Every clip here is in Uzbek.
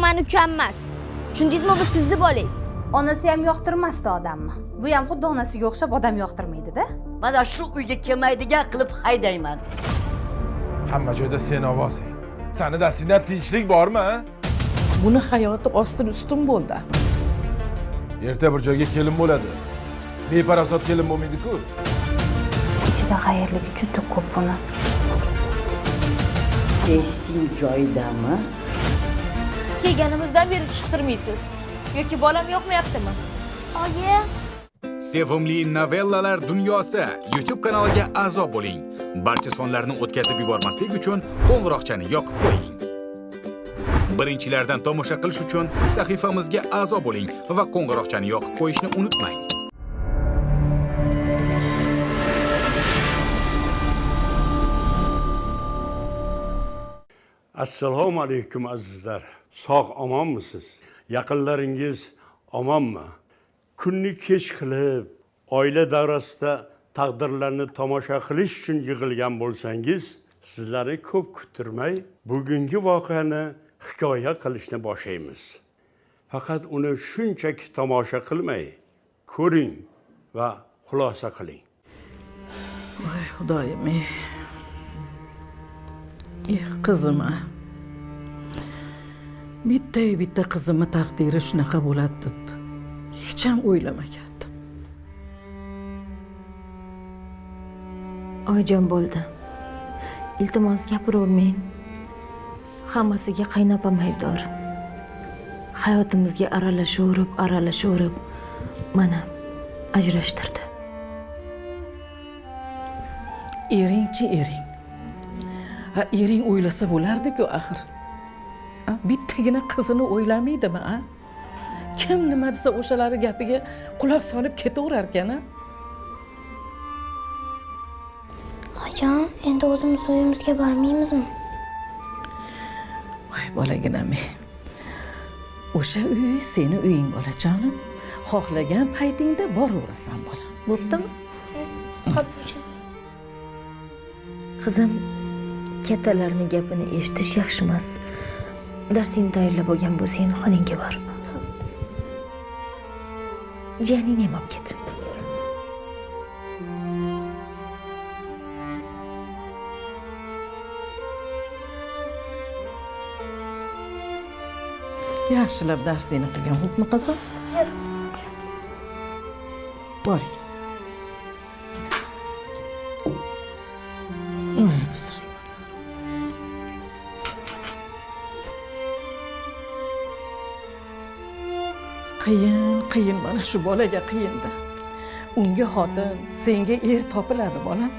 men ukam emas. Tushundingizmi, bu sizni bolangiz. Onasi ham yoqtirmasdi odamni. Bu ham xuddi onasiga o'xshab odam yoqtirmaydi-da. Mana shu uyga kelmaydigan qilib haydayman. Hamma joyda sen ovozing. Seni dastingdan tinchlik bormi? Buni hayoti ostin ustin bo'ldi. Erta bir joyga kelin bo'ladi. Beparasot kelin bo'lmaydi-ku. Ichida xayrligi juda ko'p buni. Esing joyidami? Kelganimizdan beri chiqtirmaysiz. Yoki bolam yo'qmayaptimi? Oyi, Sevimli novellalar dunyosi YouTube kanaliga a'zo bo'ling. Barcha sonlarni o'tkazib yubormaslik uchun qo'ng'iroqchani yoqib qo'ying. Birinchilardan tomosha qilish uchun sahifamizga a'zo bo'ling va qo'ng'iroqchani yoqib qo'yishni unutmang. Assalomu alaykum azizlar. Sog' omonmisiz? Yaqinlaringiz omonmi? Kunni kech qilib, oila davrasida taqdirlarni tomosha qilish uchun yig'ilgan bo'lsangiz, sizlarni ko'p kuttirmay, bugungi voqeani hikoya qilishni boshlaymiz. Faqat uni shunchaki tomosha qilmay, ko'ring va xulosa qiling. Voy xudoyim. Qizim. Bitta qizimni taqdiri shunaqa bo'ladi deb hech ham o'ylamagandim. Oyijon bo'ldi. Iltimos gapiravermang. Hammasiga qaynopam aybdor. Hayotimizga aralashaverib, mana ajrashtirdi. Ering. Ering o'ylasa bo'lardi-ku axir. Bittagina qizini o'ylamaydimi, a? Kim nima desa o'shalari gapiga quloq solib ketaverar ekan-a? Oyijon, endi o'zimiz uyimizga bormaymizmi? Voy bolaginam. O'sha uy seni uying bolajonim. Xohlagan paytingda boraverasan bola. Bo'ptimi? Qizim, kattalarning gapini eshitish yaxshi emas. Darsingni tayyorlab olgan bo'lsang, xonangga bor. Janini ham olib ket. Yaxshilab darsingni qilgan, xo'pmi qizim? Boring. Qiyin mana shu bolaga qiyin-da. Unga xotin, senga er topiladi bolam.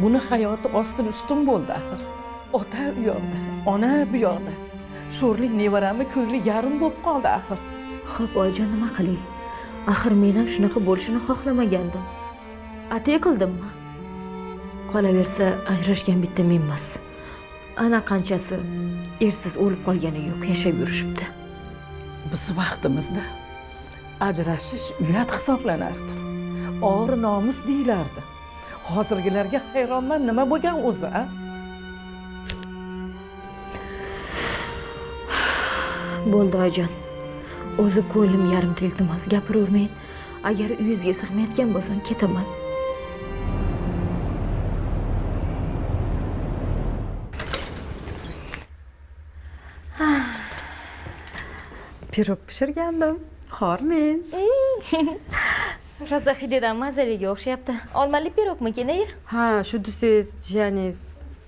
Buni hayoti ostin ustin bo'ldi axir. Ota u yoqda, ona bu yoqda. Sho'rlik nevarami ko'ngli yarim bo'lib qoldi axir. Xo'p, oyijon, nima qilay? Axir men ham shunaqa bo'lishini xohlamagandim. Atiy qildimmi? Qolaversa, ajrashgan bitta men emas. Ana qanchasi ersiz o'lib qolgani yo'q, yashab yurishibdi. Biz vaqtimizda ajrashish uyat hisoblanardi. Or nomus deyilardi. Hozirgilarga hayronman, nima bo'lgan o'zi, a? Bo'ldi oyijon. O'zi ko'nglim yarimta, iltimos gapiravermang. Agar uyingizga sig'mayotgan bo'lsam, ketaman. Pirog pishirgandim. Xormen. rosa hididan mazaliga o'xshayapti. Olmali pirogmi kenayi? Ha, shu desangiz, jiyaningiz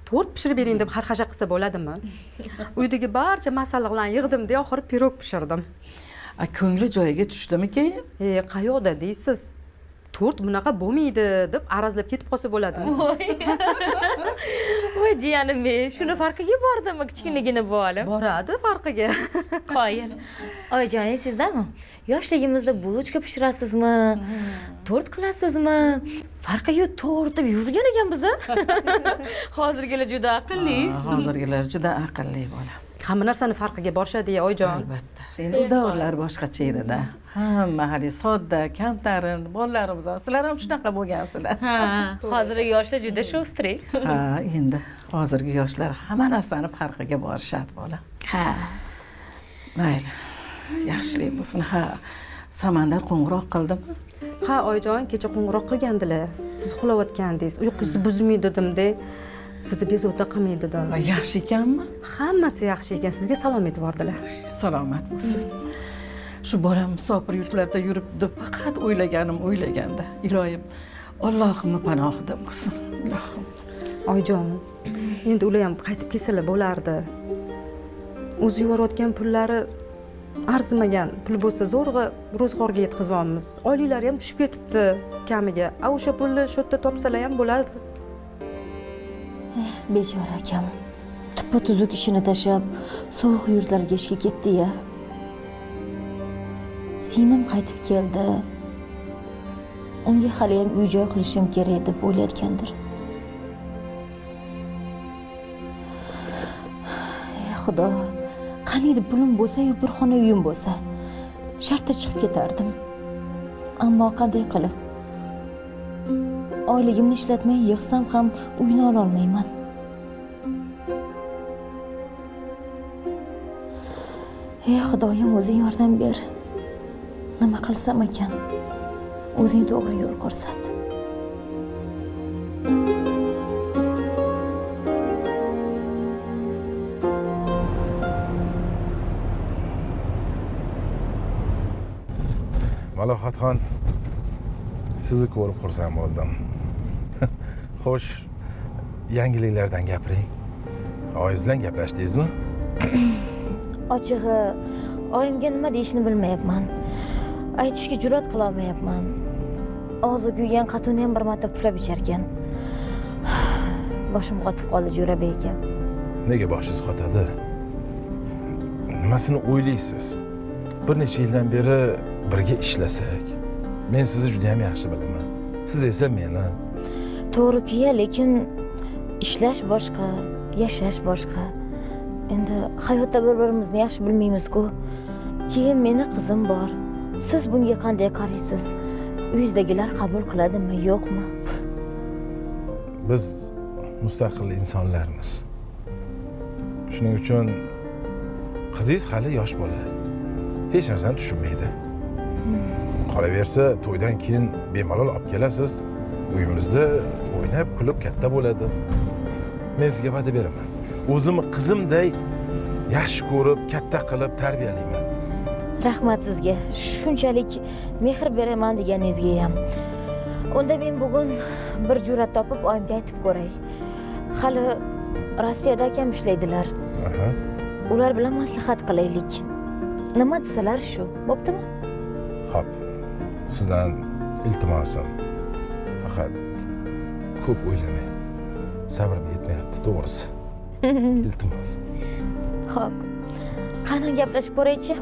tort pishirib bering deb xarxasha qilsa bo'ladimi? Uydagi barcha masalliqlarni yig'dim-da, oxiri pirog pishirdim. Ko'ngli joyiga tushdimi keyin? Qayoqda deysiz? Tort bunaqa bo'lmaydi deb arazlab ketib qolsa bo'ladimi? Voy jiyanim, shuni farqiga bordimi kichkinligini bu olim? Boradi farqiga. Qoyil. Oyijoningiz sizdami? Yoshligimizda bulochka pishirasizmi? Tort qilasizmi? Farqiga to'rt deb yurgan ekanmiz. Hozirgilar juda aqlli. Hozirgilar juda aqlli bola. Hamma narsani farqiga borishadi-ya, oyijon. Albatta. Endi u davrlar boshqacha edi-da. Hamma hali sodda, kamtarin, bolalarimiz, sizlar ham shunaqa bo'lgansizlar. Ha, hozirgi yoshlar juda sho'strik. Ha, endi hozirgi yoshlar hamma narsani farqiga borishadi bola. Ha. mayli yaxshilik bo'lsin. Ha, Samandar qo'ng'iroq qildimi? Ha oyijon, kecha qo'ng'iroq qilgandilar. Siz uxlayotgandingiz, uyqusi buzmay dedim-da. Sizni bezovta qilmay dedim. Yaxshi ekanmi? Hammasi yaxshi ekan, sizga salom aytib bordilar. Salomat bo'lsin. Shu bolam musofir yurtlarda yuribdi, faqat o'ylaganda. Iloyim, Allohimning panohida bo'lsin. Ilohim. Oyijon, endi ular ham qaytib kelsalar bo'lardi. O'zi yuborayotgan pullari arzimagan pul bo'lsa zo'rg'a ro'zg'orga yetkazamiz. Oyliklari ham tushib ketibdi kamiga. O'sha pulni shu yerda topsalar ham bo'lardi. Bechora akam. Tuppa-tuzuk ishini tashlab, sovuq yurtlarga ishga ketdi-ya. Singlim qaytib keldi. Unga hali ham uy-joy qilishim kerak deb o'ylayotgandir. Xudo, qaniydi pulim bo'lsa-yu bir xona uyim bo'lsa, shartta chiqib ketardim. Ammo qanday qilib? Oyligimni ishlatmay yig'sam ham uyni ola olmayman. Ey Xudoyim, o'zing yordam ber. Nima qilsam ekan? O'zing to'g'ri yo'l ko'rsat. Malohatxon, sizni ko'rib xursand bo'ldim. Xo'sh, yangiliklardan gapiring. Oyingiz bilan gaplashdingizmi? Ochig'i, oyimga nima deyishni bilmayapman. Aytishga jur'at qila olmayapman. Og'zi kuygan qatuni ham bir marta puflab icharkan. Boshim qotib qoldi, Jo'rabek aka. Nega boshingiz qotadi? Nimasini o'ylaysiz? Bir necha yildan beri birga ishlasak, men sizni juda ham yaxshi bilaman. Siz esa meni. To'g'ri-ku, lekin ishlash boshqa, yashash boshqa. Endi hayotda bir-birimizni yaxshi bilmaymiz-ku. Keyin meni qizim bor. Siz bunga qanday qaraysiz? Uyingizdagilar qabul qiladimi, yo'qmi? Biz mustaqil insonlarmiz. Shuning uchun qizingiz hali yosh bola. Hech narsani tushunmaydi. Qolaversa, to'ydan keyin bemalol olib kelasiz. Uyimizda o'ynab, kulib katta bo'ladi. Men sizga va'da beraman. O'zimni qizimday yaxshi ko'rib, katta qilib tarbiyalayman. Rahmat sizga. Shunchalik mehr beraman deganingizga ham. Unda men bugun bir jur'at topib oyimga aytib ko'ray. Hali Rossiyada akam ishlaydilar. Ular bilan maslahat qilaylik. Nima desalar shu, bo'ptimi? Xo'p. Sizdan iltimosim. Faqat ko'p o'ylamang. Sabrim yetmayapti, to'g'risi. Iltimos. Xo'p. Qani gaplashib ko'raychi?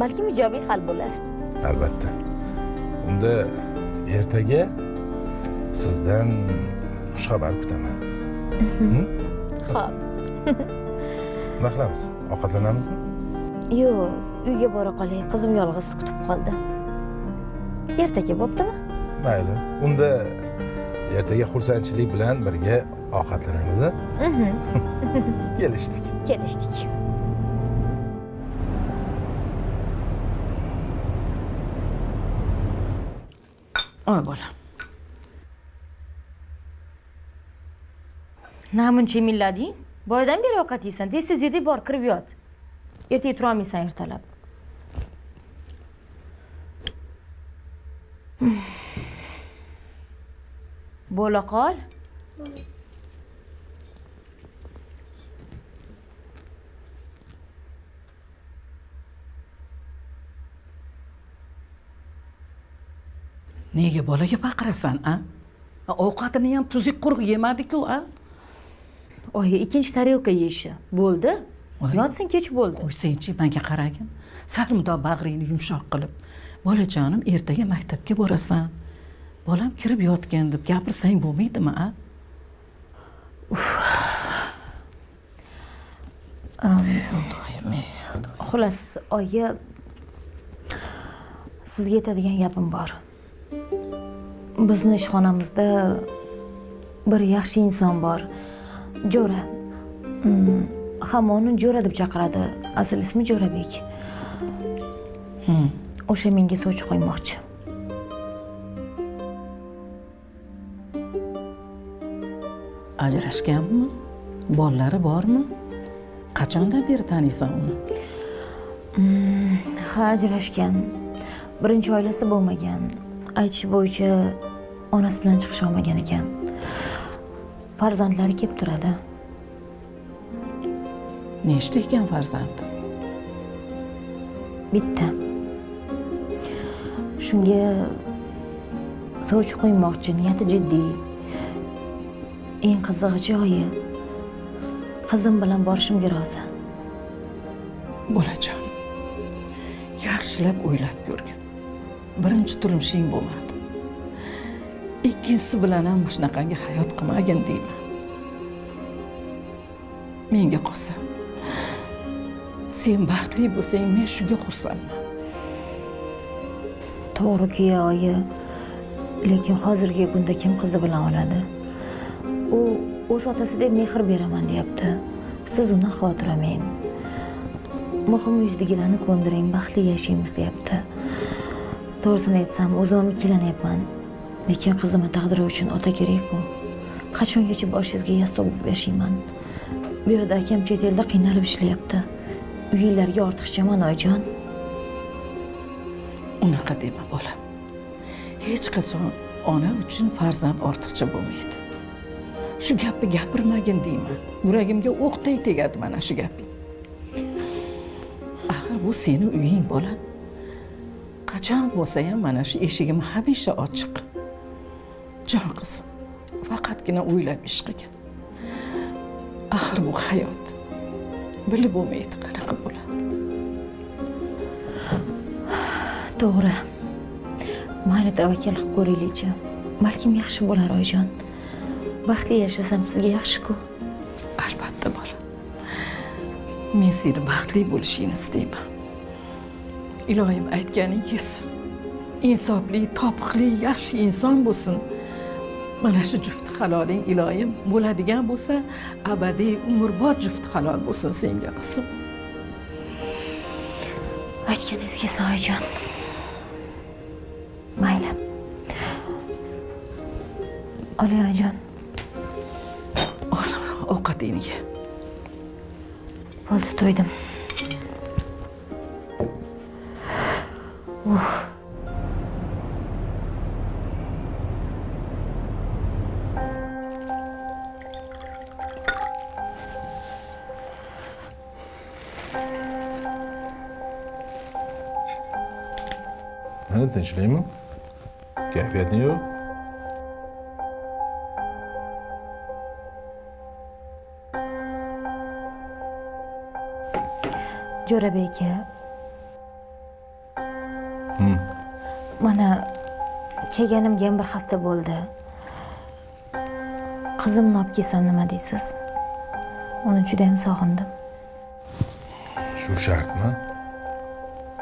Balki ijobiy hal bo'lar. Albatta. Unda ertaga sizdan xushxabar kutaman. Xo'p. Nima qilamiz? Ovqatlanamizmi? Yo'q, uyga bora qolay. Qizim yolg'iz kutib qoldi. Ertaga bo'ptimi? Mayli. Unda ertaga xursandchilik bilan birga ovqatlanamiz-a? Kelishdik. Kelishdik. Oy bolam. Namuncha millading? Boydan beri ovqat yeysan, tez-tez yedib bor, kirib yot. Ertaga tura olmaysan ertalab. Bo'la qol. Nega bolaga baqirasan, a? Ovqatini ham tuzuk quruq yemadi-ku, a? Oyi, ikkinchi tarelka yeyishi. Bo'ldi. Yotsin, kech bo'ldi. Qo'ysangchi, menga qaragin. Sarmudo bag'ringni yumshoq qilib. Bolajonim, ertaga maktabga borasan. Bolam kirib yotgan deb gapirsang bo'lmaydimi, a? Xolos, oyi, sizga aytadigan gapim bor. Bizni ishxonamizda bir yaxshi inson bor. Jo'ra. hamma uni Jo'ra deb chaqiradi. Asl ismi Jo'rabek. O'sha menga sovchi qo'ymoqchi. Ajrashganmi? Bolalari bormi? Qachondan beri taniysan uni? Ha, ajrashgan. Birinchi oilasi bo'lmagan. Aytish bo'yicha onasi bilan chiqisha olmagan ekan. Farzandlari kelib turadi. Nechta ekan farzandi? Bitta. Shunga sovchi qo'ymoqchi, niyati jiddiy. Eng qizig'i joyi, qizim bilan borishimga rozi. Bolajon, yaxshilab o'ylab ko'rgin. Birinchi turmushing bo'lmadi. Ikkinchisi bilan ham shunaqangi hayot qilmagin deyman. Menga qolsa, sen baxtli bo'lsang, men shunga xursandman. To'g'ri-ku, oyi. Lekin hozirgi kunda kim qizi bilan oladi? U o'z otasidek mehr beraman deyapti. Siz undan xavotir olmang. Muhim yuzdagilarni ko'ndiring, baxtli yashaymiz deyapti. To'g'risini aytsam, o'zim ham ikkilanyapman. Lekin qizimni taqdiri uchun ota kerak-ku. Qachongacha boshingizga yastoq bo'lib yashayman? Bu yerda akam chet elda qiynalib ishlayapti. Uyinglarga ortiqchaman, oyijon. Unaqa dema bolam. Hech qachon ona uchun farzand ortiqcha bo'lmaydi. Shu gapni gapirmagin deyman. Yuragimga o'qday tegadi mana shu gaping. Axir bu seni uying bolam. Qachon bo'lsa ham mana shu eshigim hamisha ochiq. Jon qizim, faqatgina o'ylab ish qilgin. Axir bu hayot. Bilib bo'lmaydi qanaqa bo'ladi. To'g'ri. Mayli, tavakkal qilib ko'raylik-chi. Balkim yaxshi bo'lar, oyijon. Baxtli yashasam sizga yaxshi-ku. Albatta bolam. Men seni baxtli bo'lishingni istayman. Ilohim aytganingiz, insofli, topiqli, yaxshi inson bo'lsin. Mana shu juft haloling ilohim bo'ladigan bo'lsa, abadiy umrbod juft halol bo'lsin senga qizim. Aytganingizga oyijon. Mayli. Oling, oyijon. Ovqatingni ye. Bo'ldi, to'ydim. Mana tinchlikmi? Kayfiyating yo'q? Jo'rabek aka. Mana kelganimga ham bir hafta bo'ldi. Qizimni olib kelsam nima deysiz? Uni juda ham sog'indim. Shu shartmi?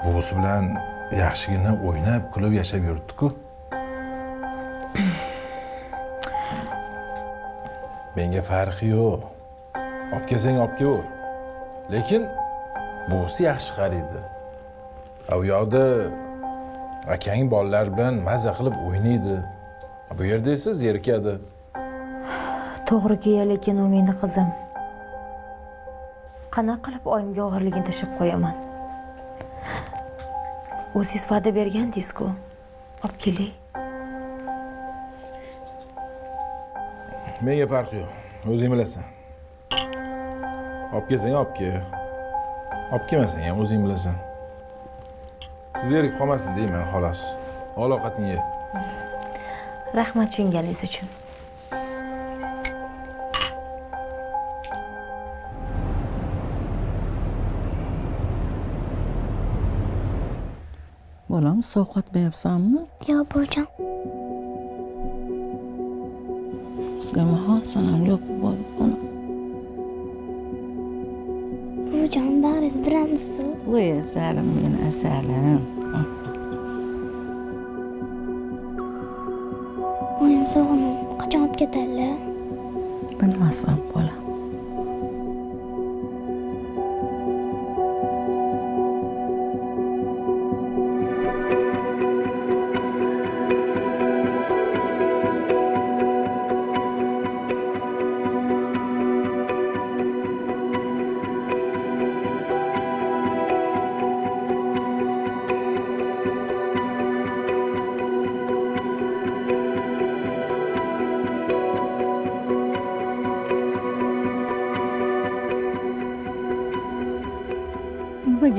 Buvisi bilan yaxshigina o'ynab, kulib yashab yuribdi-ku. Menga farqi yo'q. Olib kelsang olib kelaver. Lekin buvisi yaxshi qaraydi. U yoqda akang bolalar bilan maza qilib o'ynaydi. Bu yerda esa zerikadi. To'g'ri-ku, lekin u meni qizim. Qanaqa qilib oyimga og'irligini tashib qo'yaman? O'zingiz va'da bergandingiz-ku. Olib keling. Menga farqi yo'q. O'zing bilasan. Olib kelsang olib kel. Olib kelmasang ham o'zing bilasan. Zerikib qolmasin deyman, xolos. Ol ovqatingni ye. Rahmat tushunganingiz uchun. Bolam, sovqotmayapsanmi? Yo'q, buvijon. Sulaymon, sen ham yopib qo'y buni. Buvijon, bag'ringiz biramisiz? Voy, asalim, meni asalim. Oyim sog'inib, qachon olib ketadilar? Bilmasam, bolam.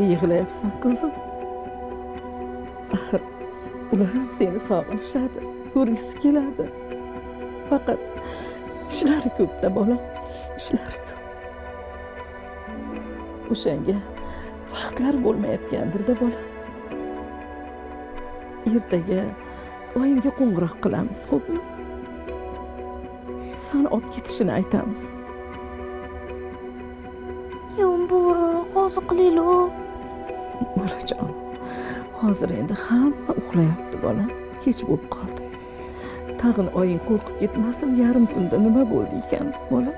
nega yig'layapsan qizim? Axir ular ham seni sog'inishadi, ko'rgisi keladi. Faqat ishlari ko'p-da bolam, ishlari ko'p. O'shanga vaqtlar bo'lmayotgandir-da bolam. Ertaga oyingga qo'ng'iroq qilamiz, xo'pmi? San olib ketishini aytamiz. Yo'q, buvi, hozir qilaylik. Bolajon, hozir endi hamma uxlayapti bolam. Kech bo'lib qoldi. Tag'in oying qo'rqib ketmasin, yarim tunda nima bo'ldi ekan deb bolam.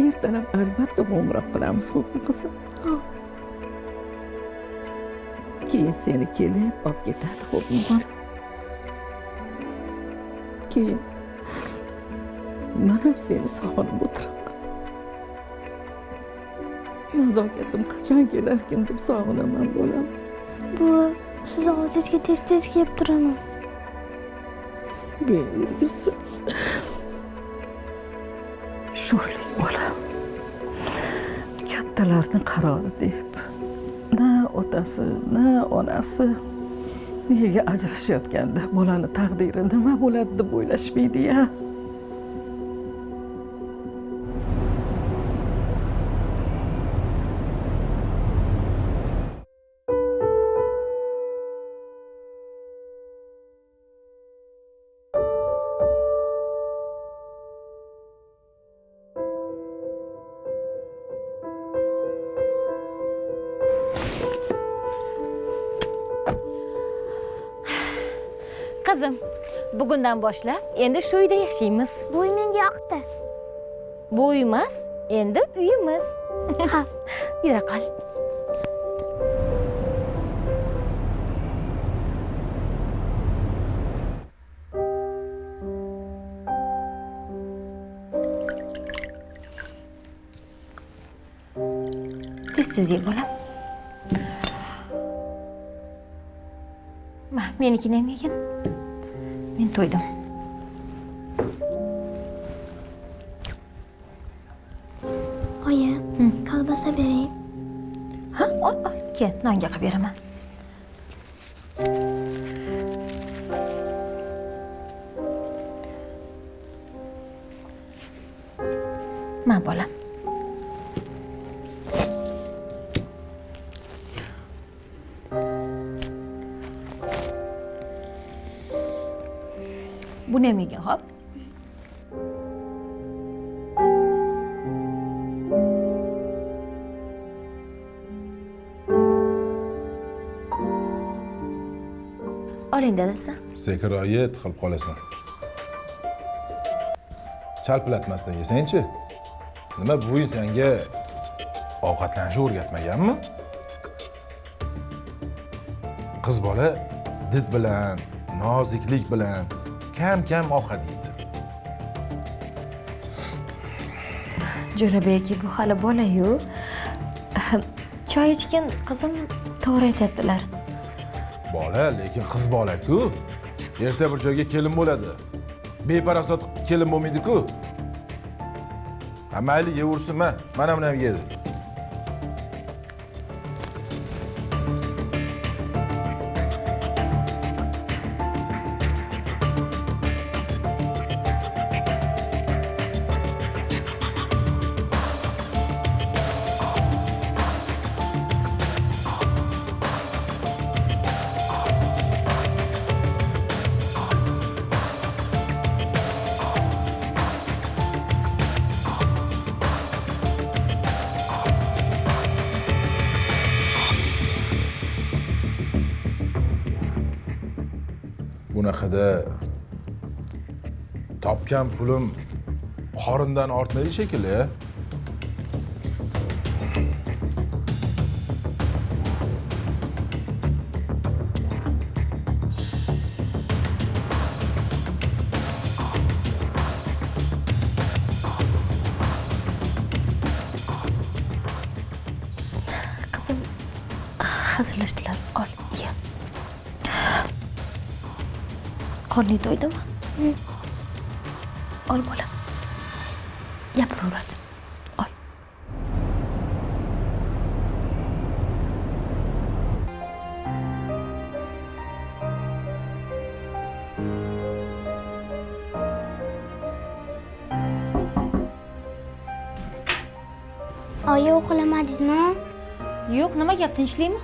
Ertalab albatta qo'ng'iroq qilamiz, xo'pmi qizim? Keyin seni kelib olib ketadi, xo'pmi bolam? Keyin men ham seni sog'inib o'tiraman. Nazokatim qachon kelarkin deb sog'inaman bolam. Buvi, siz oldingizga tez-tez kelib turaman. Bergisi. Sho'rlik bolam. Kattalarning qarori deb na otasi, na onasi nega ajrashayotganda bolani taqdiri nima bo'ladi deb o'ylashmaydi-ya. Qizim, bugundan boshlab endi shu uyda yashaymiz. Bu uy menga yoqdi. Bu uy emas, endi uyimiz. Ha. Yura qol. Tez-tez ye bolam. Ma, menikini ham yegin. Men to'ydim. Oyi, kolbasa bering. Ha, ol. Kel, nonga qilib beraman. Ma, bolam. Buni ham yegin, xo'p? Oling dadasi. Sekiroyi tiqilib qolasan. Chalpilatmasdan yesangchi. Nima bu senga ovqatlanishni o'rgatmaganmi? Qiz bola did bilan, noziklik bilan kam ovqat yeydi. Jo'rabek aka, bu hali bola-yu. Choy ichgan qizim to'g'ri aytadilar. Bola, lekin qiz bola-ku. Erta bir joyga kelin bo'ladi. Beparasot kelin bo'lmaydi-ku. Mayli, yeversin, mana buni ham yedi. Bunaqada topgan pulim qorindan ortmaydi shekilli. Qizim hazillashdilar. Ol, ye. Qorning to'ydimi? Ol bolam. Gapiraveradi. Ol. oyi uxlamadingizmi? Yo'q, nima gap, tinchlikmi?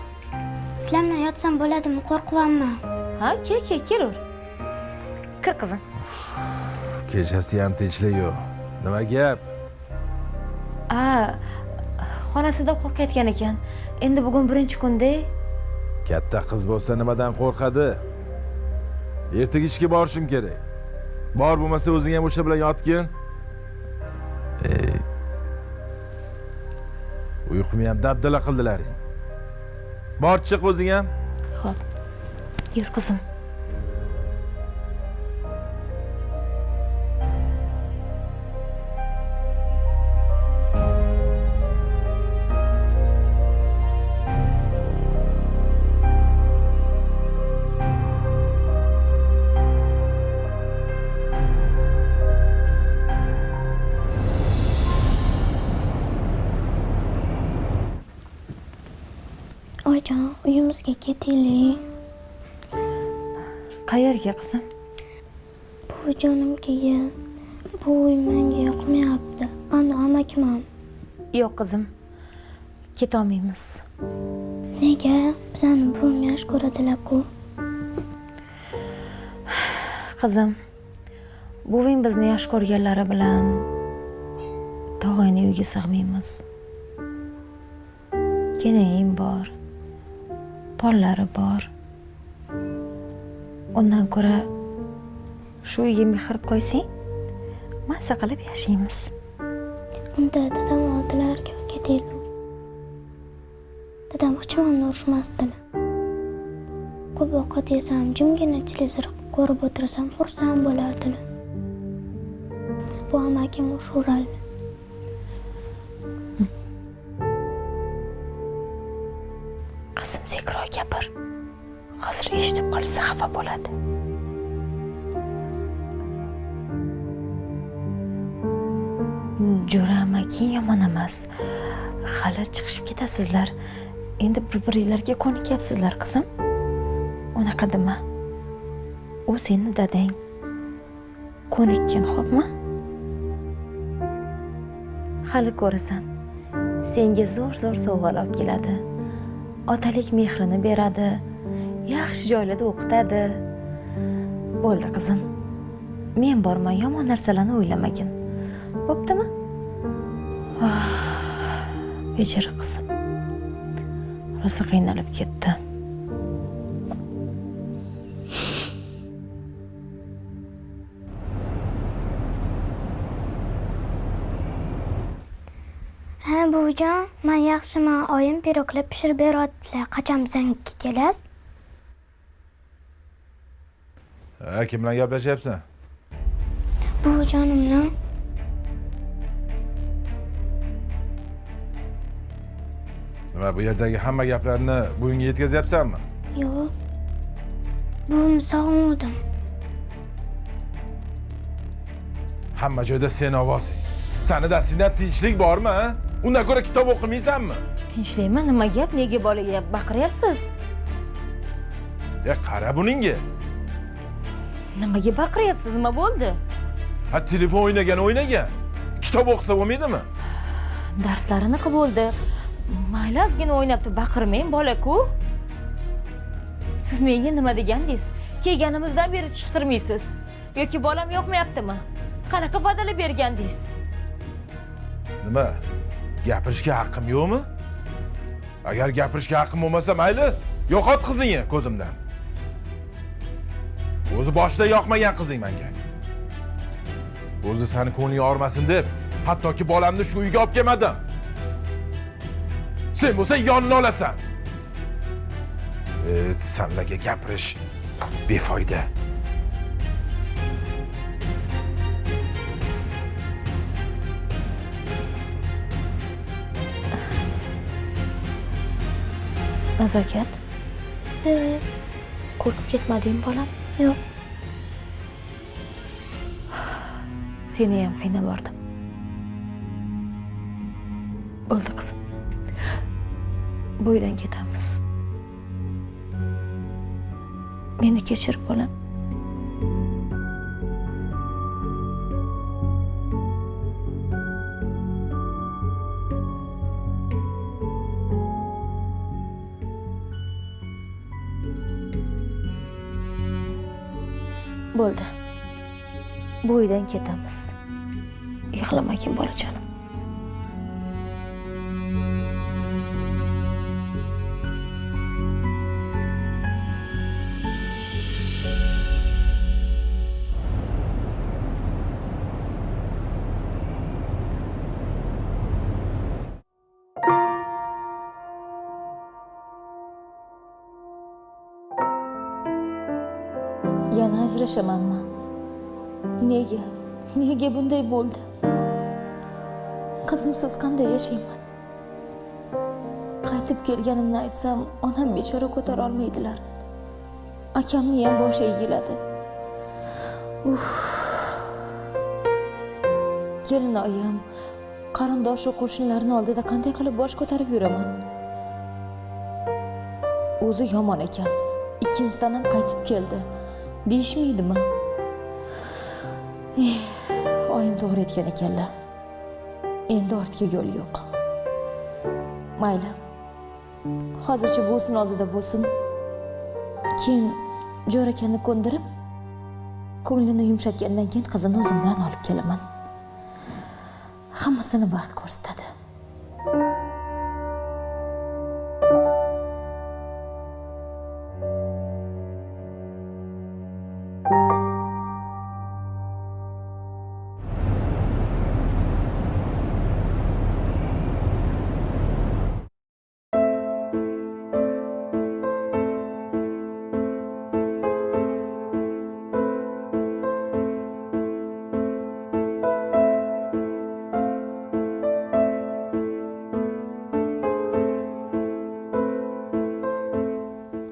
Sizlar bilan yotsam bo'ladimi? Qo'rqyapman. Ha, kelaver. Kir qizim. Kechasi ham tinchlik yo'q. Nima gap? Xonasida qo'rqayotgan ekan. Endi bugun birinchi kun-da. Katta qiz bo'lsa nimadan qo'rqadi? Ertaga ishga borishim kerak. Bor bo'lmasa o'zing ham o'sha bilan yotgin. Uyqumni ham dabdala qildilaring. Bor chiq o'zing ham. Xo'p. Yur qizim. Oyijon, uyimizga ketaylik. Qayerga qizim? Buvijonimga. Bu uy menga yoqmayapti. Ana amakim ham. Yo'q qizim. Ketolmaymiz. Nega? Bizani buvim yaxshi ko'radilar-ku. Qizim, buving bizni yaxshi ko'rganlari bilan tog'angni uyga sig'maymiz. Kelaying bor. Bolalari bor. Undan ko'ra shu uyga mehr qo'ysang, mazza qilib yashaymiz. Unda dadam oldilarga ketaylik. Dadam hechimani urishmasdilar. Ko'p ovqat yesam, jimgina televizor ko'rib o'tirsam, xursand bo'lardilar. Bu amakim ushuraldi. Qizim, sekiroq gapir. Hozir eshitib qolsa xafa bo'ladi. Jo'ra amaki yomon emas. Hali chiqishib ketasizlar. Endi bir-biringlarga ko'nikyapsizlar, qizim. Unaqa dema. U seni dadang. Ko'nikkin, xo'pmi? Hali ko'rasan. Senga zo'r sovg'alar olib keladi. Otalik mehrini beradi. Yaxshi joylarda o'qitadi. Bo'ldi qizim. Men borman, yomon narsalarni o'ylamagin. Bo'ptimi? Bechora qizim. Rosa qiynalib ketdi. Ha, buvijon, men yaxshiman. Oyim piroglar pishirib beryaptilar. Qachon biznikiga kelasiz? Kim bilan gaplashyapsan? Buvijonim bilan. Nima, bu yerdagi hamma gaplarni buvingga yetkazyapsanmi? Yo'q. Buvimni sog'indim. Hamma joyda sen ovozing. Sani dastingdan tinchlik bormi, ha? Undan ko'ra kitob o'qimaysanmi? Tinchlikmi? Nima gap? Nega bolaga baqiryapsiz? Qara buningga. Nimaga baqiryapsiz? Nima bo'ldi? Ha, telefon o'ynagan. Kitob o'qisa bo'lmaydimi? Darslarini qilib bo'ldi. Mayli ozgina o'ynabdi, baqirmang bola-ku. Siz menga nima degandingiz? Kelganimizdan beri chiqtirmaysiz. Yoki bolam yo'qmayaptimi? Qanaqa va'dalar bergandingiz? Nima? Gapirishga haqqim yo'qmi? Agar gapirishga haqqim bo'lmasa, mayli, yo'qot qizingni ko'zimdan. O'zi boshida yoqmagan qizing menga. O'zi seni ko'ngling og'rimasin deb, hattoki bolamni shu uyga olib kelmadim. Sen bo'lsa yonini olasan. Senlarga gapirish befoyda. Nazokat. Qo'rqib ketmadingmi bolam? Yo'q. Seni ham qiynab bordim. Bo'ldi qizim. Bu uydan ketamiz. Meni kechir bolam. Bo'ldi. Bu uydan ketamiz. Yig'lamagin bolajonim. Yana ajrashamanmi? Nega? Nega bunday bo'ldi? Qizimsiz qanday yashayman? Qaytib kelganimni aytsam, onam bechora ko'tara olmaydilar. Akamni ham boshi egiladi. Kelin oyim, qarindosh qo'shnilarning oldida qanday qilib bosh ko'tarib yuraman? O'zi yomon ekan. Ikkinchidan ham qaytib keldi. Deyishmaydimi? Oyim to'g'ri aytgan ekanlar. Endi ortga yo'l yo'q. Mayli. Hozircha bo'lsin oldida bo'lsin. Keyin jo'rakanni ko'ndirib, ko'nglini yumshatgandan keyin qizini o'zim bilan olib kelaman. Hammasini vaqt ko'rsatadi.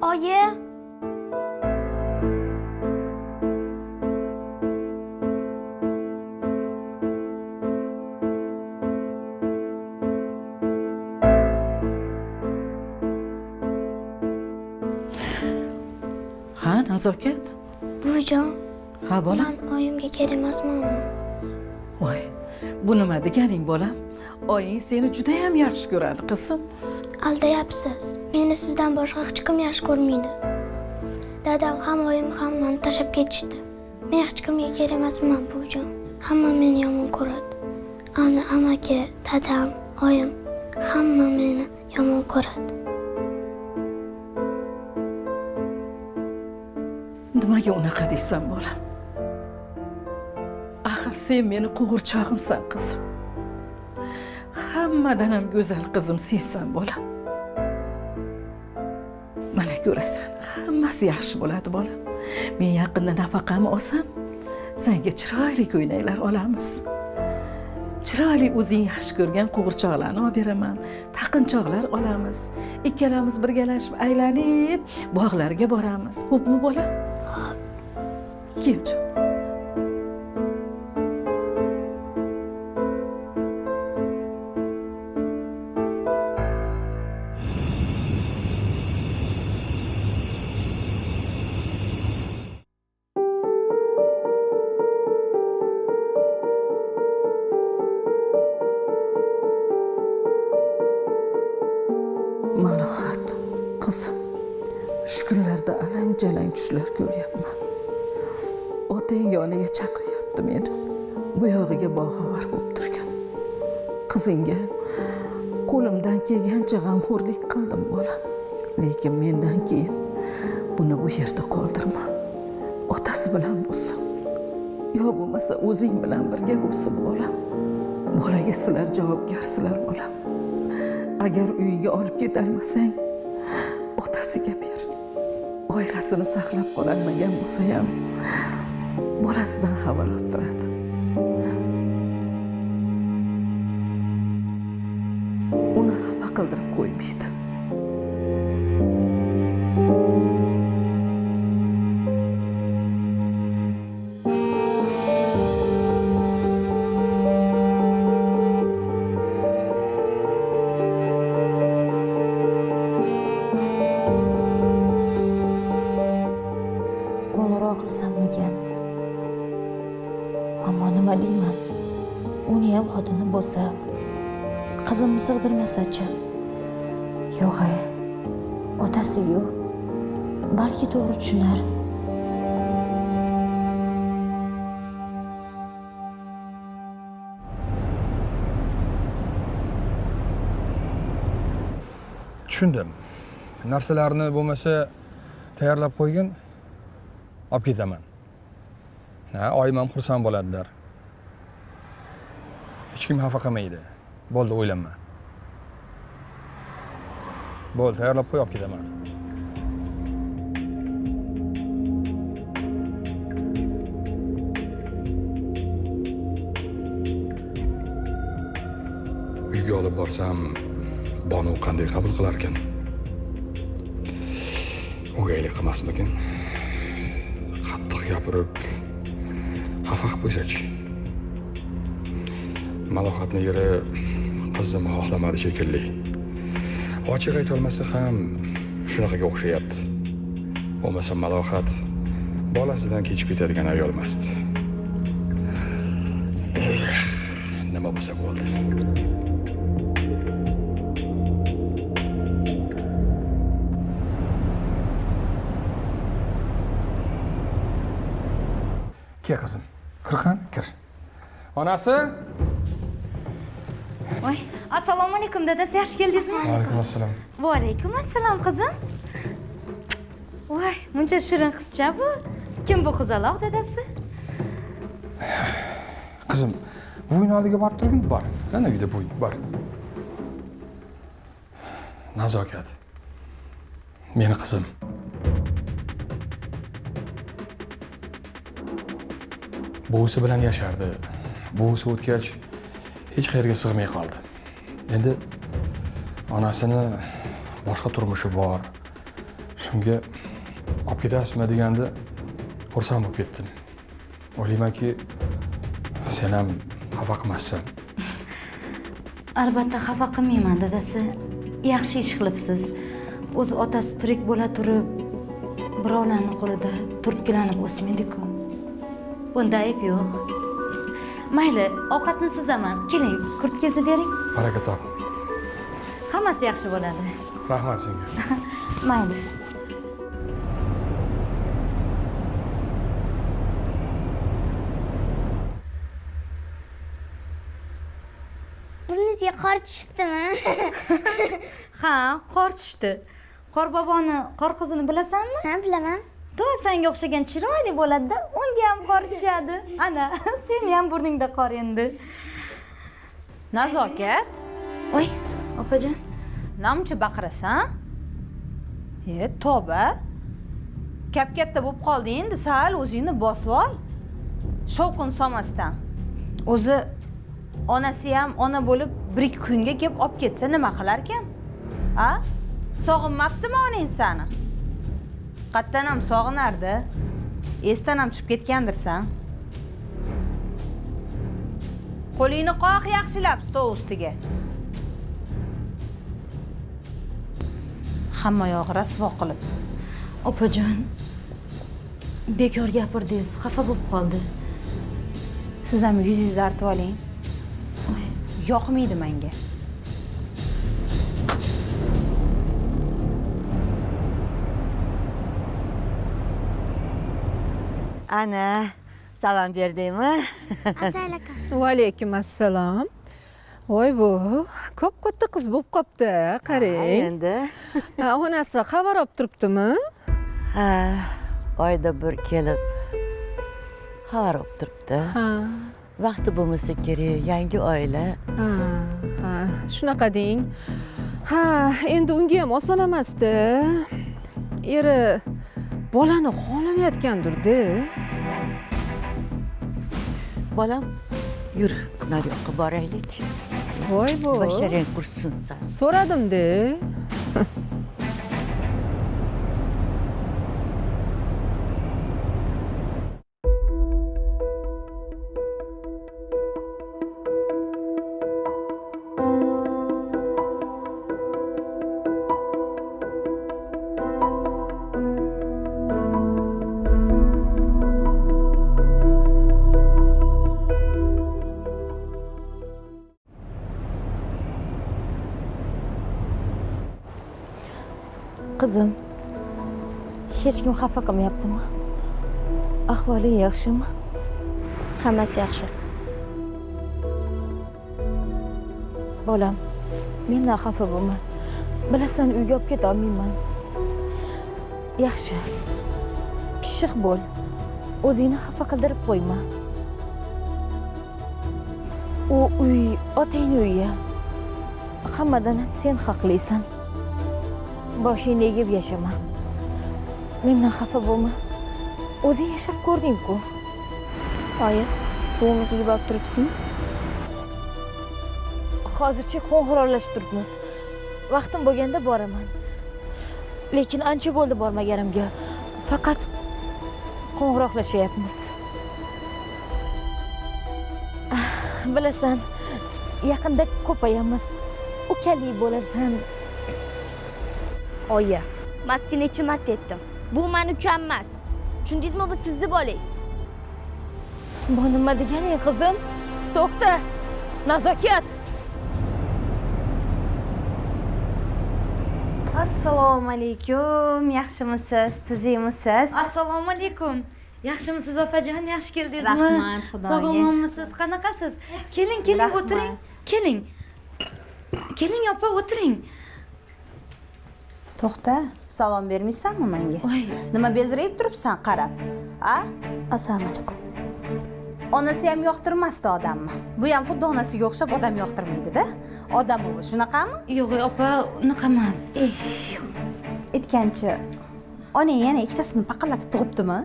Oyi, Ha, Nazokat? buvijon, Ha, bolam. men oyimga kerak emasmanmi? Voy, bu nima deganing bolam? Oying seni juda ham yaxshi ko'radi, qizim. Aldayapsiz. Meni sizdan boshqa hech kim yaxshi ko'rmaydi. Dadam ham oyim ham meni tashlab ketishdi. Men hech kimga kerak emasman, buvijon. Hamma meni yomon ko'radi. Ana amaki, dadam, oyim hamma meni yomon ko'radi. Nimaga unaqa deysan, bolam? Axir sen meni quvurchog'imsan, qizim. Hammadan ham go'zal qizim sensan, bolam. Mana ko'rasan, hammasi yaxshi bo'ladi, bolam. Men yaqinda nafaqamni olsam, senga chiroyli ko'ylaklar olamiz. Chiroyli o'zing yaxshi ko'rgan qo'g'irchoqlarni olib beraman. Taqinchoqlar olamiz. Ikkalamiz birgalashib aylanib, bog'larga boramiz. Xo'pmi, bolam? Kelchi. Malohat, qizim. Shu kunlarda alang-jalang tushlar ko'ryapman. Otang yoniga chaqiryapti meni. Bu yog'iga boxabar bo'lib turgan. Qizingga qo'limdan kelgancha g'amxo'rlik qildim, bolam. Lekin mendan keyin buni bu yerda qoldirma. Otasi bilan bo'lsin. Yo bo'lmasa o'zing bilan birga bo'lsin, bolam. Bolaga sizlar javobgarsizlar, bolam. Agar uyiga olib ketolmasang, otasiga ber. Oilasini saqlab qololmagan bo'lsa ham, bolasidan xabar olib turadi. Uni xafa qildirib qo'ymaydi. Qo'ng'iroq qilsammikan? Ammo nima deyman? Uni ham xotini bo'lsa, qizimni sig'dirmasa-chi? Yo'q, otasi-yu, balki to'g'ri tushunar. tushundim. Narsalarni bo'lmasa tayyorlab qo'ygin, olib ketaman. Oyim ham xursand bo'ladilar. Hech kim xafa qilmaydi. Bo'ldi, o'ylanma. Bo'ldi, tayyorlab qo'y, olib ketaman. Uyga olib borsam, Bonu qanday qabul qilar ekan? O'gaylik qilmasmikin? Qattiq gapirib, xafa qilib qo'ysa-chi? Malohatni yeri qizimni xohlamadi shekilli. Ochiq ayta olmasa ham shunaqaga o'xshayapti. Bo'lmasa Malohat bolasidan kechib ketadigan ayol emasdi. Nima bo'lsa bo'ldi. Kel qizim, kir. Kir. Onasi? Voy, assalomu alaykum dadasi, yaxshi keldingizmi? Alaykum assalom. Va alaykum assalom qizim. Voy, muncha shirin qizcha bu. Kim bu qizaloq dadasi? Qizim, buvingni oldiga borib turgin, bor. Ana uyda buving, bor. Nazokat. Meni qizim. Buvisi bilan yashardi. Buvisi o'tgach, hech qayerga sig'may qoldi. Endi onasini boshqa turmushi bor. Shunga olib ketasizmi deganda xursand bo'lib ketdim. O'ylaymanki, sen ham xafa qilmassan. Albatta xafa qilmayman dadasi. Yaxshi ish qilibsiz. O'z otasi tirik bo'la turib, birovlarning qo'lida turtkilanib o'smaydi-ku. Bunda ayb yo'q. Mayli, ovqatni suzaman. Keling, kurtkangizni bering. Baraka top. Hammasi yaxshi bo'ladi. Rahmat senga. Mayli. Burningizga qor tushibdimi? Ha, qor tushdi. Qorboboni, qor qizini bilasanmi? Ha, bilaman. To senga o'xshagan chiroyli bo'ladi-da, unga ham qor tushadi. Ana, seni ham burningda qor endi. Nazokat. Voy, opajon. Namchi baqirasan? Tavba. Kap-katta bo'lib qolding endi, sal o'zingni bosib ol. Shovqin solmasdan. O'zi onasi ham ona bo'lib 1-2 kunga kelib olib ketsa nima qilar ekan? Ha? Sog'inmabdimi onang seni? Qattan ham sog'inardi. Esdan ham chiqib ketgandirsan. Qo'lingni qoq yaxshilab stol ustiga. Hamma yog'i rasvo qilib. Opajon, bekor gapirdingiz, xafa bo'lib qoldi. Siz ham yuzingizni artib oling. Yoqmaydi menga. Ana, salom berdingmi? Asal aka. Va alaykum assalom. Voy bu, ko'p katta qiz bo'lib qopti, qarang. Endi. Onasi xabar olib turibdimi? Ha, oyda bir kelib xabar olib turibdi. Ha. Vaqti bo'lmasa kerak, yangi oila. Ha, shunaqa deng. Ha, endi unga ham oson emas-da. Eri bolani xohlamayotgandir-da. Bolam, yur, naryoqqa boraylik. Voy bu. Basharang qursin sen. So'radim-da. Qizim, hech kim xafa qilmayaptimi? Ahvoling yaxshimi? Hammasi yaxshi. Bolam, mendan xafa bo'lma. bilasan uyga olib keta olmayman. Yaxshi. Pishiq bo'l. O'zingni xafa qildirib qo'yma. U uy otangning uyi. Hammadan ham sen haqlisan. Boshingni egib yashama. Mendan xafa bo'lma. O'zing yashab ko'rding-ku. Oyi, buvimnikiga borib turibsizmi? Hozircha qo'ng'iroqlashib turibmiz. Vaqtim bo'lganda boraman. Lekin ancha bo'ldi bormaganimga. Faqat qo'ng'iroqlashyapmiz. Bilasan, yaqinda ko'payamiz. Ukali bo'lasan. Oyi, maska necha marta aytdim. Bu meni ukam emas. Tushundingizmi, bu sizni bolangiz. Bu nima deganing, qizim? To'xta. Nazokat. Assalomu alaykum. Yaxshimisiz? Tuzukmisiz? Assalomu alaykum. Yaxshimisiz opajon? Yaxshi keldingizmi? Rahmat, xudoga Sog'lommisiz? Qanaqasiz? Keling, o'tiring. Keling. Keling, opa, o'tiring. To'xta, salom bermaysanmi menga? Nima bezrayib turibsan qarab? A? Assalomu alaykum. Onasi ham yoqtirmasdi odamni. Bu ham xuddi onasiga o'xshab odam yoqtirmaydi-da. Odam u shunaqami? Yo'q, opa, unaqa emas. Aytgancha, onang yana ikkitasini paqillatib tug'ibdimi?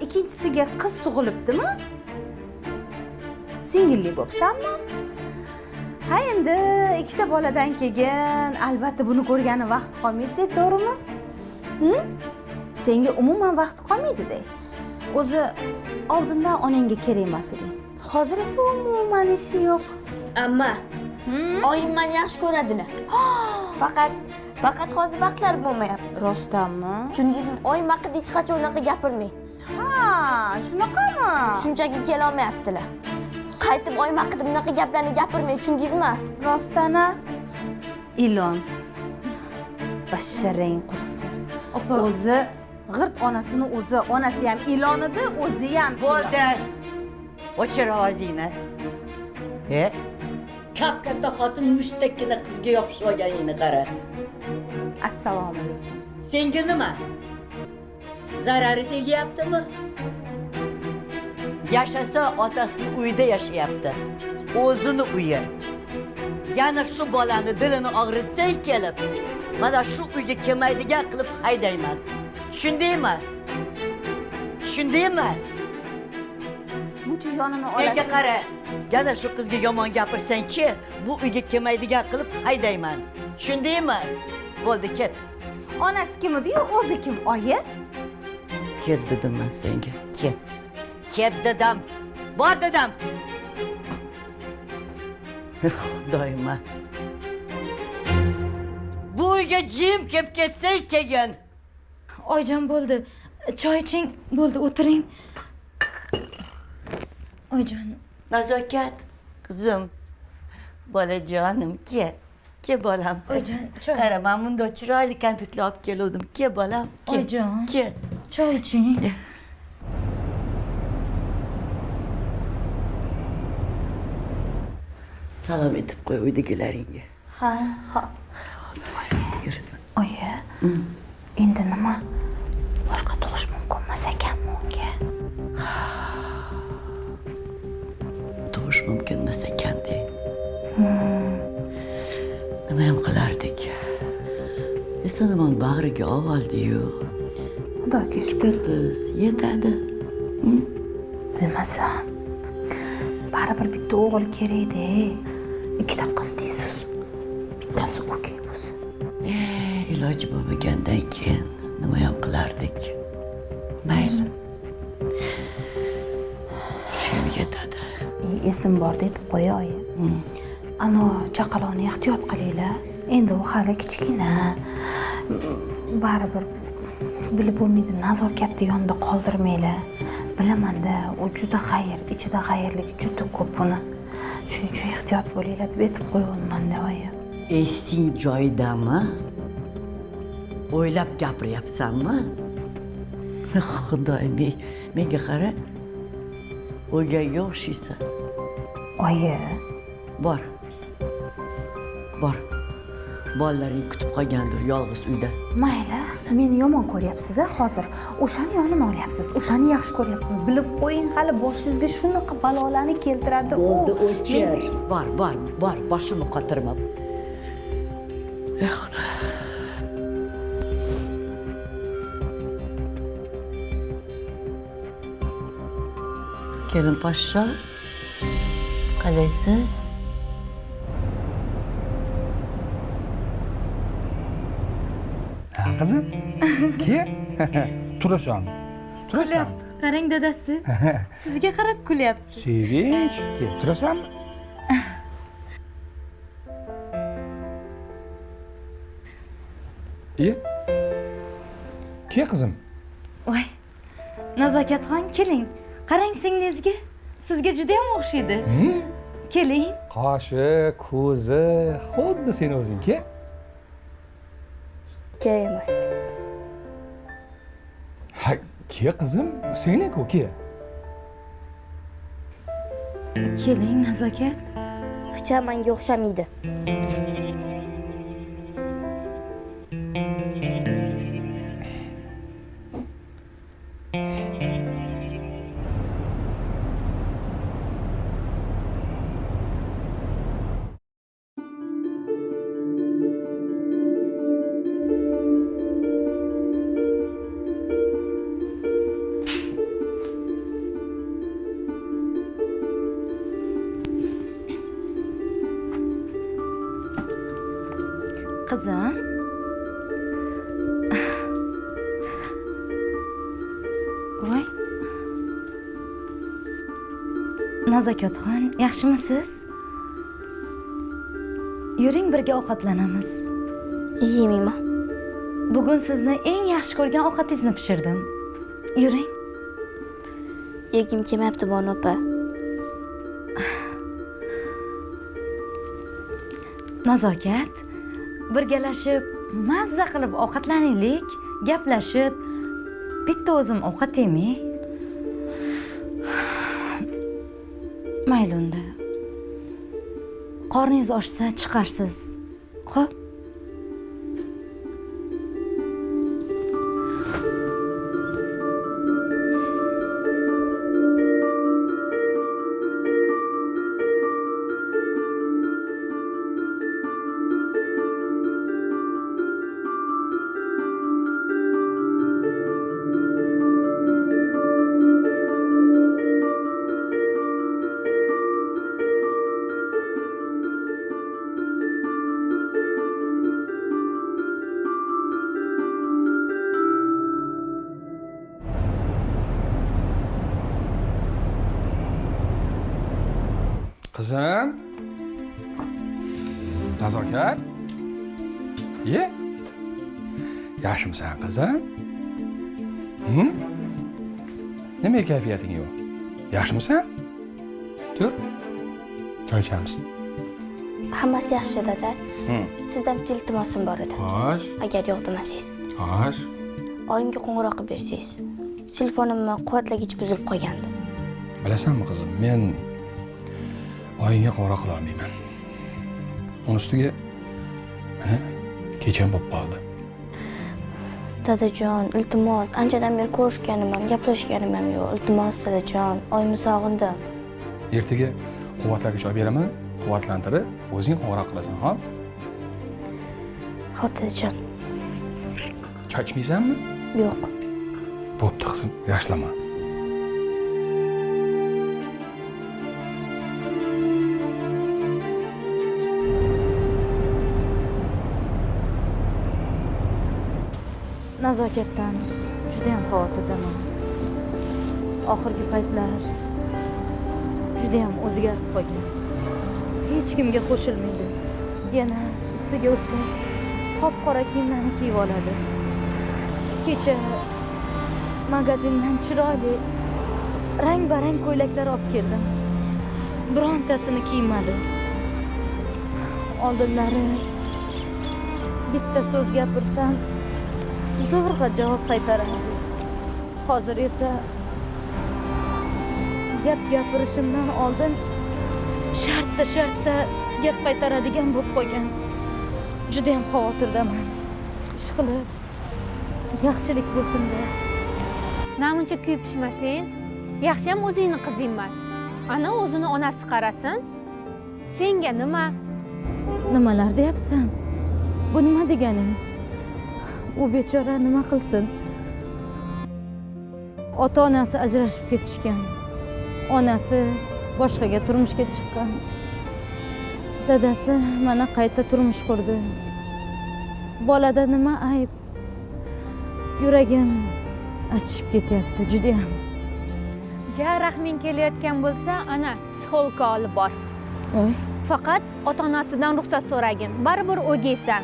Ikkinchisiga qiz tug'ilibdimi? Singilli bo'psanmi? Ha, endi ikkita boladan keyin albatta buni ko'rgani vaqti qolmaydi, to'g'rimi? Senga umuman vaqti qolmaydi-da. O'zi oldindan onangga kerak emas edi. Hozir esa umuman ishi yo'q. Amma, oyim meni yaxshi ko'radini. Faqat hozir vaqtlar bo'lmayapti. Rostdanmi? Tushundingizmi? Oyim haqida hech qachon unaqa gapirmang. Ha, shunaqami? Shunchaki kela olmayaptilar. Qaytib oyim haqida bunaqa gaplarni gapirmang, tushundingizmi? Rostana? Ilon. Basharang qursin. Opa, O'zi g'irt onasini o'zi, onasi ham ilon edi, o'zi ham Bo'ldi. O'chir ovozingni. Kap-katta xotin mushtakkina qizga yopishib olganingni qara. Assalomu alaykum. Senga nima? Zarari tegyaptimi? Yashasa otasining uyida yashayapti. O'zini uyi. Yana shu bolani dilini og'ritsang kelib, mana shu uyga kelmaydigan qilib haydayman. Tushundingmi? Tushundingmi? Buncha yonini Menga olasiz. qara. Yana shu qizga yomon gapirsang-chi, bu uyga kelmaydigan qilib haydayman. Tushundingmi? Bo'ldi, ket. Onasi kim edi-yu, o'zi kim, oyi? Ket dedim men senga. Ket. Ket dedim. Bor dedim. Xudoyim. Bu uyga jim kelib ketsang keyin. oyjon bo'ldi. Choy iching, bo'ldi, o'tiring. Oyjon. Nazokat. Qizim. Bolajonim, ke. Ke bolam. Oyjon, choy. Qara, men bunda chiroyli konfetlar olib keldim. Ke bolam. Ke. Oyjon. Ke. Choy iching. Salom etib qo'y uydagilaringga. Ha. Yur. Oyi. Endi nima? Boshqa tug'ish mumkin emas ekanmi unga? Tug'ish mumkin emas ekan-de. Nima ham qilardik? Eson-omon bag'riga oldi-yu. Xudoga Shukr biz, yetadi. bilmasam. Baribir bitta o'g'il kerak-da. Ikkita qiz deysiz. Bittasi o'gay bo'lsin. Iloji bo'lmagandan keyin nima ham qilardik? Mayli. Shu yetadi. Esim bor deb qo'yoy. Ana chaqaloqni ehtiyot qilinglar. Endi u hali kichkina. Baribir bilib bo'lmaydi, nazokatni yonida qoldirmanglar. Bilaman-da, u juda xayr, ichida xayrlik juda ko'p buni. Shuning uchun ehtiyot bo'linglar deb aytib qo'yganman-da, oyi. Esing joyidami? O'ylab gapiryapsanmi? Xudoyim, menga qara. O'gayga o'xshaysan. Oyi, Bor. bor. Bolalaring kutib qolgandir yolg'iz uyda. Mayli, meni yomon ko'ryapsiz hozir. O'shani yonimga olyapsiz, o'shani yaxshi ko'ryapsiz. Bilib qo'ying, hali boshingizga shunaqa balolarni keltiradi. Bo'ldi, o'chir. Bor, boshimni qotirma. Ey Xudo. Kelin poshsho, qalaysiz? Qizim, ke? Turasanmi? Turasan? Qarang dadasi. Sizga qarab kulyapti. Sevinch, ke, turasanmi? Ke qizim. Voy. Nazokatxon, keling. Qarang singlingizga. Sizga juda ham o'xshaydi. Keling. Qoshi, ko'zi, xuddi sen o'zing, ke? Kerak emas. Ha, ke qizim, seni-ku, ke? Keling, Nazokat. Hech ham menga o'xshamaydi. Qizim. Voy. Nazokatxon, yaxshimisiz? Yuring, birga ovqatlanamiz. Yeymayman. Bugun sizni eng yaxshi ko'rgan ovqatingizni pishirdim. Yuring. Yegim kelmayapti, Bonu opa. Nazokat, birgalashib mazza qilib ovqatlanaylik, gaplashib, bitta o'zim ovqat yemay. Mayli unda. Qorningiz ochsa chiqarsiz. Xo'p. Qizim. Nazokat. Ye? Yaxshimisan, qizim? Nima kayfiyating yo'q? Yaxshimisan? Tur. Choy ichamiz. Hammasi yaxshi, dada. Sizdan bitta iltimosim bor edi. Xo'sh. Agar yo'q demasangiz. Xo'sh. Oyimga qo'ng'iroq qilib bersangiz. Telefonimni quvvatlagich buzilib qolgandi. Bilasanmi, qizim, men oyinga qo'ng'iroq qila olmayman. Uning ustiga mana kecham bo'lib qoldi. Dadajon, iltimos, anchadan beri ko'rishganim ham, gaplashganim ham yo'q. Iltimos, dadajon, oyimni sog'indim. Ertaga quvvatlagich olib beraman, quvvatlantirib, o'zing qo'ng'iroq qilasan, xo'p? Xo'p, dadajon. Choy ichmaysanmi? Yo'q. Bo'pti, qizim, yaxshilama. Nazokatdan juda ham xavotirdaman. Oxirgi paytlar juda ham o'zgarib qolgan. Hech kimga qo'shilmaydi. Yana ustiga ustak qop-qora kiyimlarni kiyib oladi. Kecha magazindan chiroyli rang-barang ko'ylaklar olib keldim. Birontasini kiymadi. Oldinlari bitta so'z gapirsam zo'rg'a javob qaytarardi. Hozir esa gap gapirishimdan oldin shartta gap qaytaradigan bo'lib qolgan. juda ham xavotirdaman. Ishqilib, yaxshilik bo'lsin-da. Namuncha kuyib pishmasin. Yaxshiyam o'zingni qizing emas. Ana o'zini onasi qarasin. Senga nima? Nimalar deyapsan? Bu nima deganing? U bechora nima qilsin? Ota-onasi ajrashib ketishgan. Onasi boshqaga turmushga chiqqan. Dadasi mana qayta turmush qurdi. Bolada nima ayb? Yuragim achishib ketyapti juda ham. Ja rahming kelayotgan bo'lsa, ana psixologga olib bor. Voy, Faqat ota-onasidan ruxsat so'ragin. Baribir o'gaysan.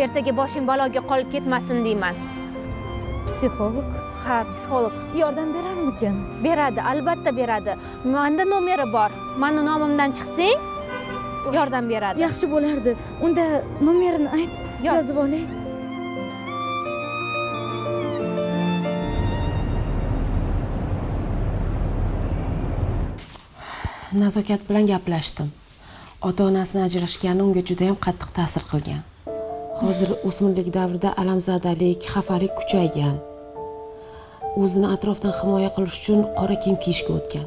Ertaga boshing baloga qolib ketmasin deyman. psixolog Ha, psixolog. yordam berarmikan? Beradi, albatta beradi. Menda nomeri bor. Mani nomimdan chiqsang, yordam beradi. Yaxshi bo'lardi. Unda nomerini ayt, Yoz. yozib olay. Nazokat bilan gaplashdim. Ota-onasini ajrashgani unga juda ham qattiq ta'sir qilgan. Hozir o'smirlik davrida alamzadalik, xafalik kuchaygan. O'zini atrofdan himoya qilish uchun qora kiyim kiyishga o'tgan.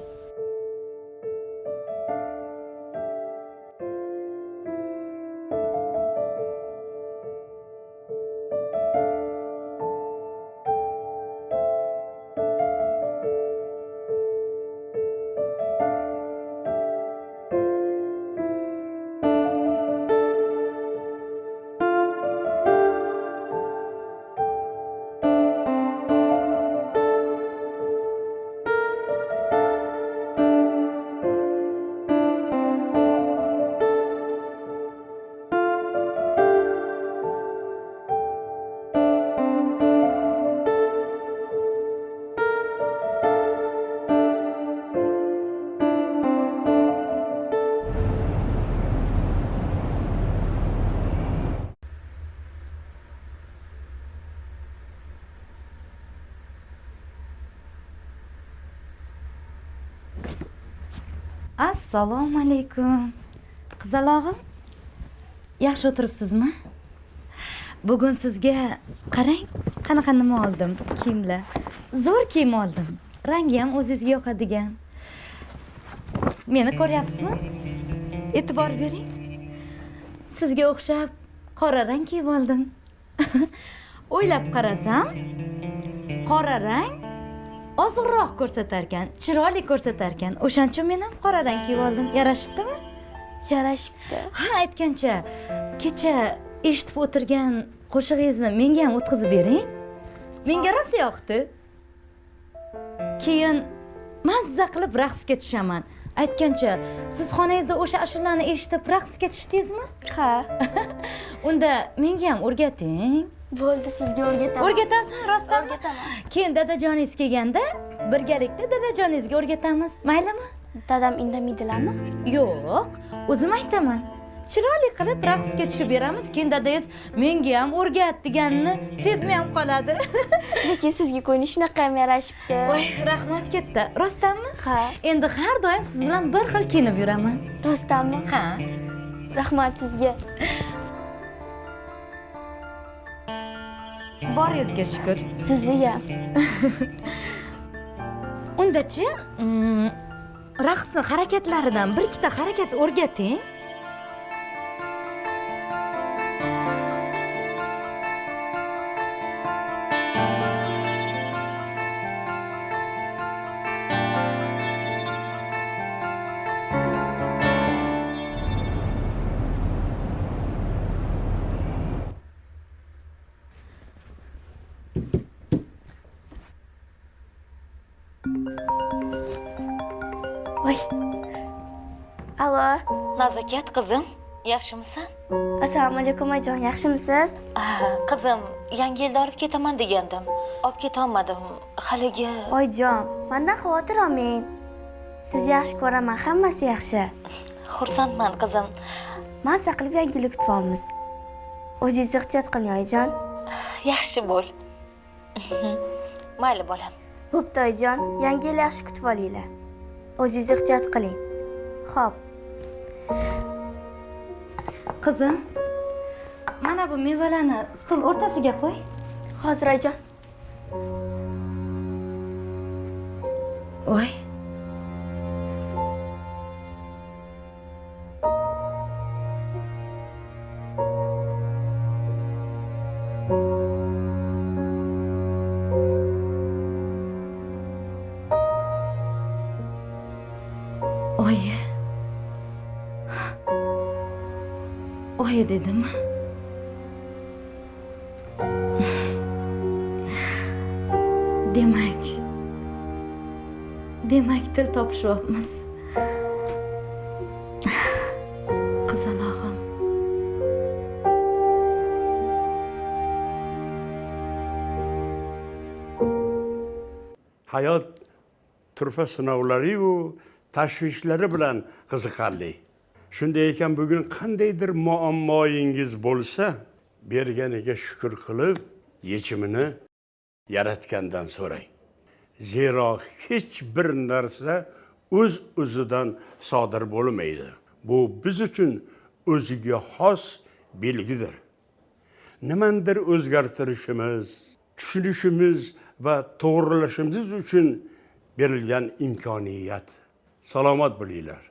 Assalomu alaykum. Qizalog'im, yaxshi o'tiribsizmi? Bugun sizga qarang, qanaqa nima oldim, kiyimlar. Zo'r kiyim oldim. Rangi ham o'zingizga yoqadigan. Meni ko'ryapsizmi? E'tibor bering. Sizga o'xshab qora rang kiyib oldim. O'ylab qarasam, qora rang ozg'inroq ko'rsatarkan, chiroyli ko'rsatarkan. O'shaning uchun men ham qora rang kiyib oldim. Yarashibdimi? Yarashibdi. Ha, aytgancha, kecha eshitib o'tirgan qo'shig'ingizni menga ham o'tkazib bering. Menga rosa yoqdi. Keyin mazza qilib raqsga tushaman. Aytgancha, siz xonangizda o'sha ashulani eshitib raqsga tushdingizmi? Ha. Unda menga ham o'rgating. Bo'ldi, sizga o'rgataman. O'rgatasiz, rostdan? O'rgataman. Keyin dadajoningiz kelganda birgalikda dadajoningizga o'rgatamiz. Maylimi? Dadam indamaydilarmi? Yo'q, o'zim aytaman. Chiroyli qilib raqsga tushib beramiz. Keyin dadangiz menga ham o'rgat deganini sezmay ham qoladi. Lekin sizga ko'yni shunaqa ham yarashibdi. Voy, rahmat katta. Rostdanmi? Ha. Endi har doim siz bilan bir xil kiyinib yuraman. Rostdanmi? Ha. Rahmat sizga. Boringizga shukr. Sizga. Undachi, raqsni harakatlaridan bir ikkita harakat o'rgating. Voy. Alo. Nazokat qizim, yaxshimisan? Assalomu alaykum oyijon, yaxshimisiz? Qizim, yangi yilda olib ketaman degandim. Olib keta olmadim. Haligi Oyijon, mendan xavotir olmang. Sizni yaxshi ko'raman, hammasi yaxshi. xursandman qizim. Mazza qilib yangi yil kutib olamiz. O'zingiz ehtiyot qiling oyijon. Yaxshi bo'l. Mayli bolam. Bo'pti oyijon, yangi yil yaxshi kutib olinglar. O'zingiz ehtiyot qiling. Xo'p. Qizim, mana bu mevalarni stol o'rtasiga qo'y. Hozir ayjon. Voy. Oyi. Oyi dedim. Demak til topishyapmiz. Qizalog'im. Hayot turfa sinovlari-yu tashvishlari bilan qiziqarli. Shunday ekan bugun qandaydir muammoyingiz bo'lsa, berganiga shukr qilib, yechimini yaratgandan so'rang. Zero hech bir narsa o'z-o'zidan sodir bo'lmaydi. Bu biz uchun o'ziga xos belgidir. Nimandir o'zgartirishimiz, tushunishimiz va to'g'rilashimiz uchun berilgan imkoniyat. Salomat bo'linglar.